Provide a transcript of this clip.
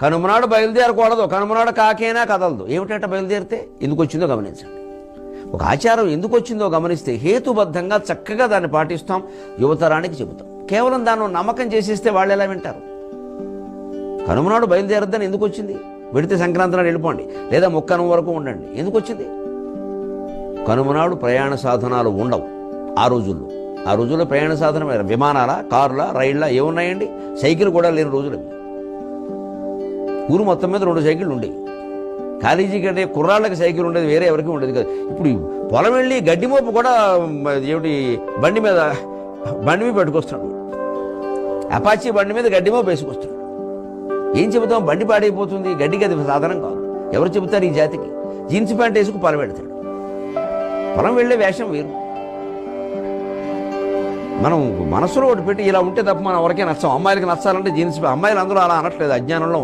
కనుమనాడు బయలుదేరకూడదు, కనుమనాడు కాకైనా కదలదు. ఏమిటంటే బయలుదేరితే ఎందుకు వచ్చిందో గమనించండి. ఒక ఆచారం ఎందుకు వచ్చిందో గమనిస్తే హేతుబద్ధంగా చక్కగా దాన్ని పాటిస్తాం, యువతరానికి చెబుతాం. కేవలం దాన్ని నమ్మకం చేసేస్తే వాళ్ళు ఎలా వింటారు? కనుమనాడు బయలుదేరద్దని ఎందుకు వచ్చింది? వెడితే సంక్రాంతి నాడు వెళ్ళిపోండి, లేదా ముక్కనం వరకు ఉండండి. ఎందుకు వచ్చింది? కనుమనాడు ప్రయాణ సాధనాలు ఉండవు ఆ రోజుల్లో. ఆ రోజుల్లో ప్రయాణ సాధనం విమానాల, కారుల, రైళ్ళ ఏమున్నాయండి? సైకిల్ కూడా లేని రోజులు అవి. ఊరు మొత్తం మీద 2 సైకిళ్ళు ఉండేవి. కాలేజీ కంటే కుర్రాళ్ళకి సైకిల్ ఉండేది, వేరే ఎవరికి ఉండేది కాదు. ఇప్పుడు పొలం వెళ్ళి గడ్డి మోపు కూడా ఏమిటి బండి మీద పెట్టుకొస్తున్నాడు. అపాచీ బండి మీద గడ్డి మోపు వేసుకొస్తున్నాడు. ఏం చెబుతాం? బండి పాడైపోతుంది, గడ్డికి అది సాధనం కాదు. ఎవరు చెబుతారు ఈ జాతికి? జీన్స్ ప్యాంట్ వేసుకు పొలం పెడతాడు. పొలం వెళ్ళే వేషం వేరు. మనం మనసులో ఒకటి పెట్టి ఇలా ఉంటే తప్ప మనం ఎవరికీ నచ్చం. అమ్మాయిలకి నచ్చాలంటే జీన్స్, అమ్మాయిలు అందరూ అలా అనట్లేదు, అజ్ఞానంలో